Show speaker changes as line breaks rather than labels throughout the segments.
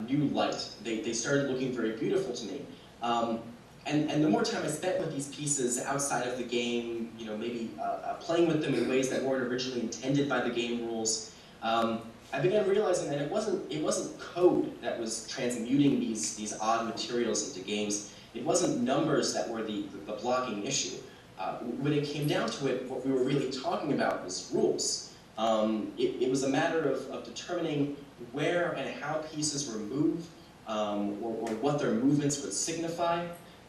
new light. They started looking very beautiful to me. And the more time I spent with these pieces outside of the game, maybe playing with them in ways that weren't originally intended by the game rules, I began realizing that it wasn't code that was transmuting these odd materials into games. It wasn't numbers that were the blocking issue. When it came down to it, what we were really talking about was rules. It was a matter of determining where and how pieces were moved, or what their movements would signify.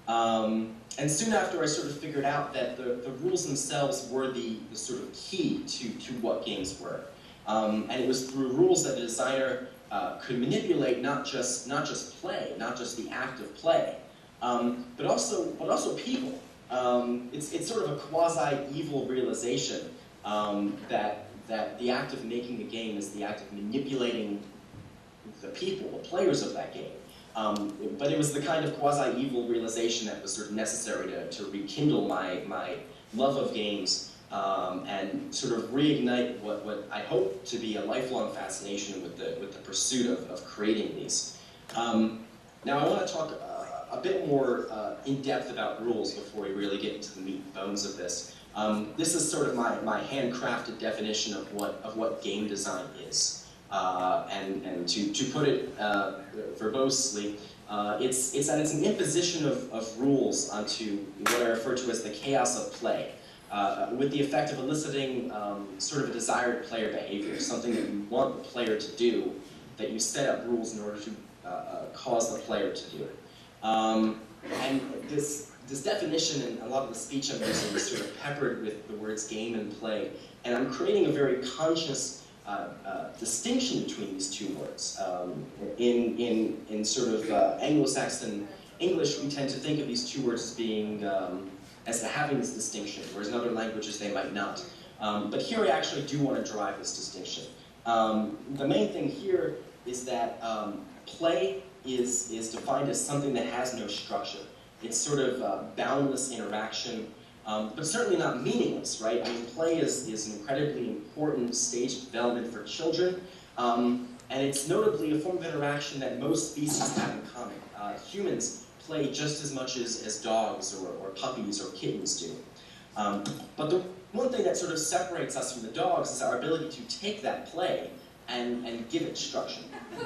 And soon after, I sort of figured out that the rules themselves were the sort of key to what games were. And it was through rules that the designer could manipulate not just play, not just the act of play, but also people. It's sort of a quasi-evil realization that the act of making a game is the act of manipulating the people, the players of that game. But it was the kind of quasi-evil realization that was sort of necessary to rekindle my love of games and sort of reignite what I hope to be a lifelong fascination with the pursuit of creating these. Now I want to talk a bit more in depth about rules before we really get into the meat and bones of this. This is sort of my handcrafted definition of what game design is. And to put it verbosely, it's that it's an imposition of rules onto what I refer to as the chaos of play, with the effect of eliciting sort of a desired player behavior, something that you want the player to do, that you set up rules in order to cause the player to do it. And this definition and a lot of the speech I'm using is sort of peppered with the words game and play, and I'm creating a very conscious distinction between these two words. In sort of Anglo-Saxon English, we tend to think of these two words as being as having this distinction, whereas in other languages they might not. But here I actually do want to drive this distinction. The main thing here is that play is defined as something that has no structure. It's sort of boundless interaction, but certainly not meaningless, right? I mean, play is an incredibly important stage of development for children, and it's notably a form of interaction that most species have in common. Humans play just as much as dogs or puppies or kittens do. But the one thing that sort of separates us from the dogs is our ability to take that play and give it structure.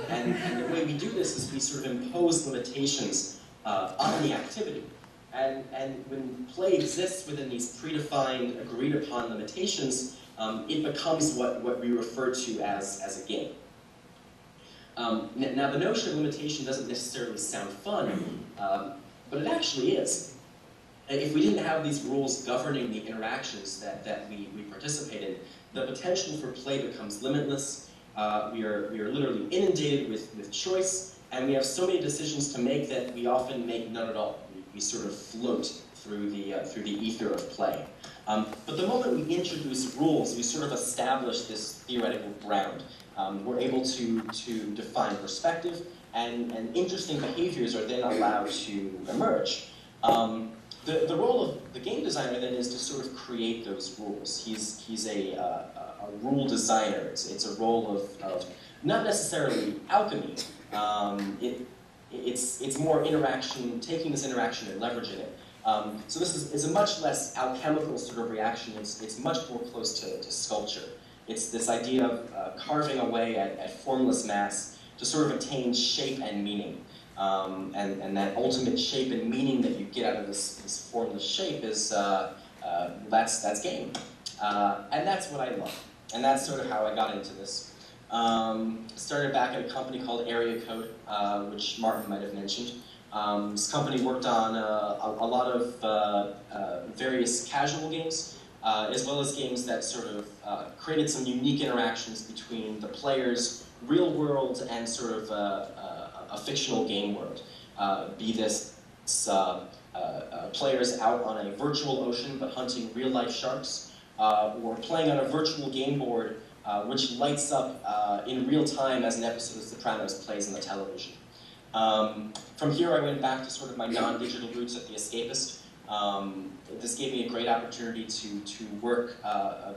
And the way we do this is we sort of impose limitations on the activity. And when play exists within these predefined, agreed-upon limitations, it becomes what we refer to as a game. Now, the notion of limitation doesn't necessarily sound fun, but it actually is. And if we didn't have these rules governing the interactions that we participate in, the potential for play becomes limitless. We are literally inundated with choice, and we have so many decisions to make that we often make none at all. We sort of float through the ether of play. But the moment we introduce rules, we sort of establish this theoretical ground. We're able to define perspective, and interesting behaviors are then allowed to emerge. The role of the game designer then is to sort of create those rules. He's a rule designer. It's a role of not necessarily alchemy. It's more interaction, taking this interaction and leveraging it. So this is a much less alchemical sort of reaction. It's much more close to sculpture. It's this idea of carving away at formless mass to sort of attain shape and meaning. And that ultimate shape and meaning that you get out of this formless shape is, that's game. And that's what I love. And that's sort of how I got into this. Started back at a company called Area Code, which Martin might have mentioned. This company worked on a lot of various casual games, as well as games that sort of created some unique interactions between the player's real world and sort of a fictional game world. Be this players out on a virtual ocean but hunting real-life sharks, or playing on a virtual game board which lights up in real time as an episode of Sopranos plays on the television. From here I went back to sort of my non-digital roots at The Escapist. This gave me a great opportunity to work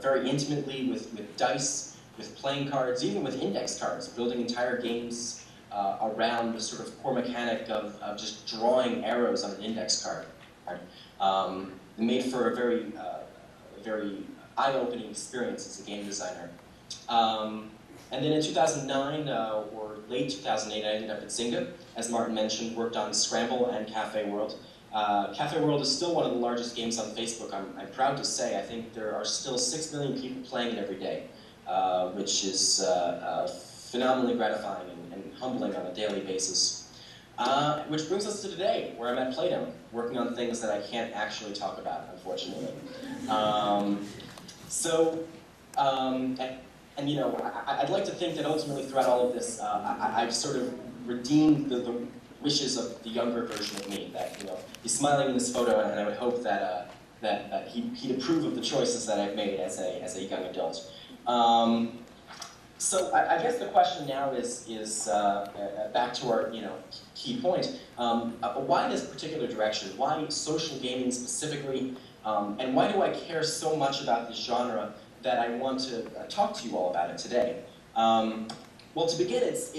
very intimately with dice, with playing cards, even with index cards, building entire games around the sort of core mechanic of just drawing arrows on an index card. It made for a very eye-opening experience as a game designer. And then in 2009, or late 2008, I ended up at Zynga. As Martin mentioned, worked on Scramble and Cafe World. Cafe World is still one of the largest games on Facebook. I'm proud to say I think there are still 6 million people playing it every day, which is phenomenally gratifying and humbling on a daily basis. Which brings us to today, where I'm at Playdom, working on things that I can't actually talk about, unfortunately. And you know, I'd like to think that ultimately throughout all of this, I've sort of redeemed the wishes of the younger version of me. That, you know, he's smiling in this photo, and I would hope that he'd approve of the choices that I've made as a young adult. So I guess the question now is back to our key point. Why this particular direction? Why social gaming specifically? And why do I care so much about this genre that I want to talk to you all about it today? Well, to begin, it's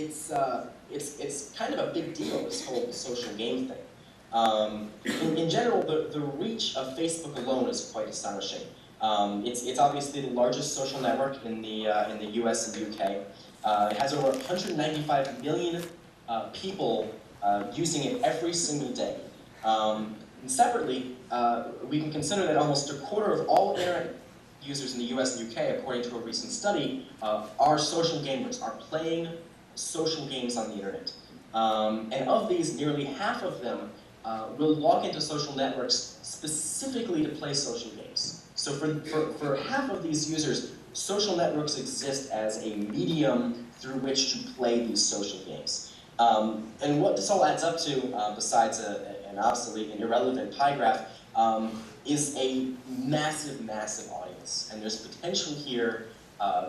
kind of a big deal, this whole social game thing. In general, the reach of Facebook alone is quite astonishing. It's obviously the largest social network in the U.S. and UK. It has over 195 million people using it every single day. And separately, we can consider that almost a quarter of all internet users in the US and UK, according to a recent study, are social gamers, are playing social games on the internet. And of these, nearly half of them will log into social networks specifically to play social games. So for half of these users, social networks exist as a medium through which to play these social games. And what this all adds up to, besides an obsolete and irrelevant pie graph, is a massive, massive audience. And there's potential here,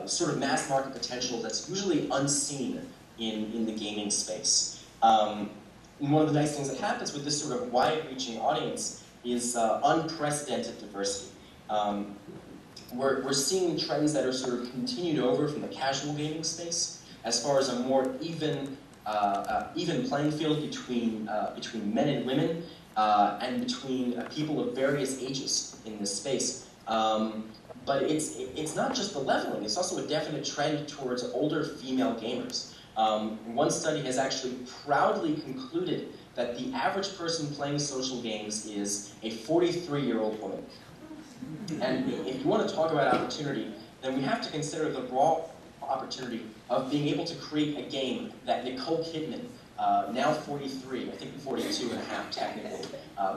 sort of mass market potential that's usually unseen in the gaming space. And one of the nice things that happens with this sort of wide-reaching audience is unprecedented diversity. We're seeing trends that are sort of continued over from the casual gaming space, as far as a more even playing field between men and women, and between people of various ages in this space. But it's not just the leveling, it's also a definite trend towards older female gamers. One study has actually proudly concluded that the average person playing social games is a 43-year-old woman. And if you want to talk about opportunity, then we have to consider the raw opportunity of being able to create a game that Nicole Kidman, now 43, I think 42 and a half technically,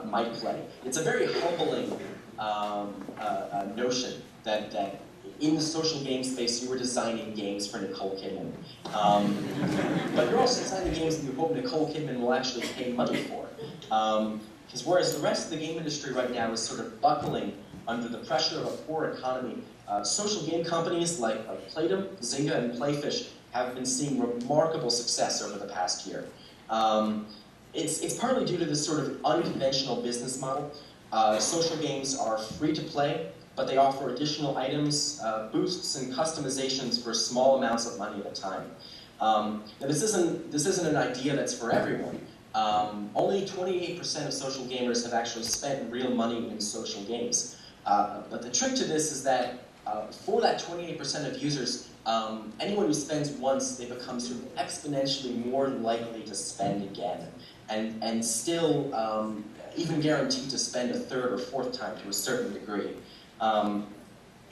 might play. It's a very humbling notion that in the social game space you were designing games for Nicole Kidman. But you're also designing games that you hope Nicole Kidman will actually pay money for. Because whereas the rest of the game industry right now is sort of buckling under the pressure of a poor economy, social game companies like Playdom, Zynga, and Playfish have been seeing remarkable success over the past year. It's partly due to this sort of unconventional business model. Social games are free to play, but they offer additional items, boosts, and customizations for small amounts of money at a time. Now this isn't an idea that's for everyone. Only 28% of social gamers have actually spent real money in social games. But the trick to this is that for that 28% of users, anyone who spends once, they become sort of exponentially more likely to spend again, and still even guaranteed to spend a third or fourth time to a certain degree. And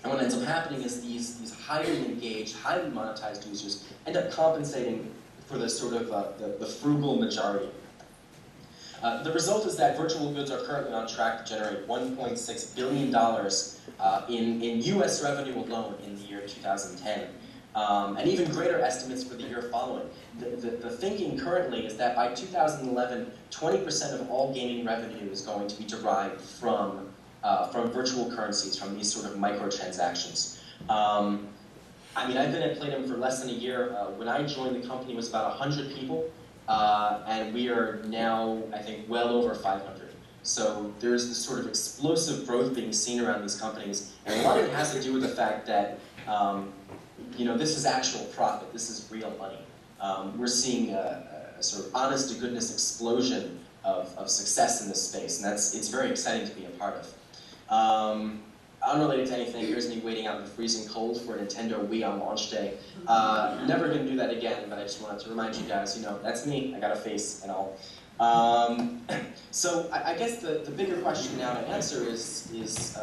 what ends up happening is these highly engaged, highly monetized users end up compensating for the sort of the frugal majority. The result is that virtual goods are currently on track to generate $1.6 billion in US revenue alone in the year 2010. And even greater estimates for the year following. The thinking currently is that by 2011, 20% of all gaming revenue is going to be derived from virtual currencies, from these sort of microtransactions. I mean, I've been at Playdom for less than a year. When I joined, the company was about 100 people, and we are now, I think, well over 500. So there's this sort of explosive growth being seen around these companies, and a lot of it has to do with the fact that, you know, this is actual profit, this is real money. we're seeing a sort of honest-to-goodness explosion of success in this space, and it's very exciting to be a part of. Unrelated to anything, here's me waiting out in the freezing cold for a Nintendo Wii on launch day. Never gonna do that again, but I just wanted to remind you guys, you know, that's me, I got a face and all. So I guess the bigger question now to answer is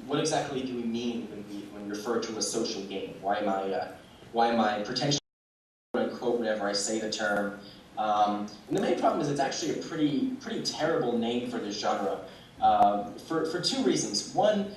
what exactly do we mean when we refer to a social game? Why am I potentially, quote-unquote, whenever I say the term? And the main problem is it's actually a pretty terrible name for this genre. For two reasons. One,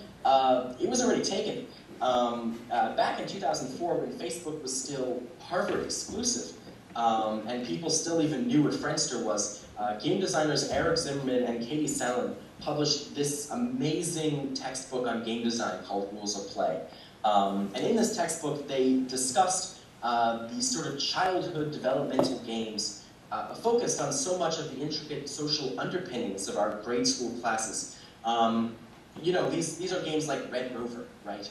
it was already taken. Back in 2004, when Facebook was still Harvard exclusive, and people still even knew what Friendster was, game designers Eric Zimmerman and Katie Salen published this amazing textbook on game design called Rules of Play. And in this textbook, they discussed these sort of childhood developmental games focused on so much of the intricate social underpinnings of our grade school classes. You know, these are games like Red Rover, right?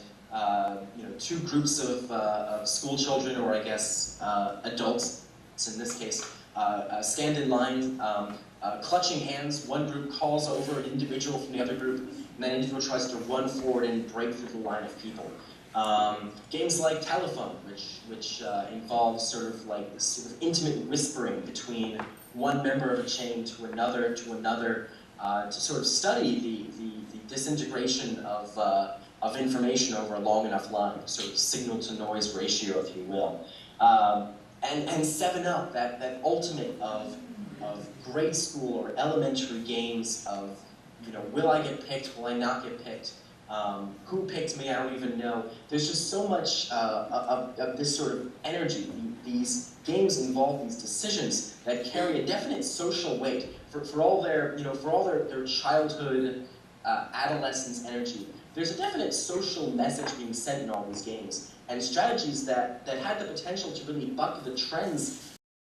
You know, two groups of school children, or I guess adults, in this case, stand in line, clutching hands. One group calls over an individual from the other group, and that individual tries to run forward and break through the line of people. Games like Telephone, which involves sort of like this sort of intimate whispering between one member of a chain to another, to sort of study the disintegration of information over a long enough line, sort of signal-to-noise ratio, if you will. And 7-Up, that ultimate of grade school or elementary games of, you know, will I get picked, will I not get picked? Who picked me? I don't even know. There's just so much of this sort of energy. These games involve these decisions that carry a definite social weight for all their, you know, for all their childhood, adolescence energy. There's a definite social message being sent in all these games, and strategies that had the potential to really buck the trends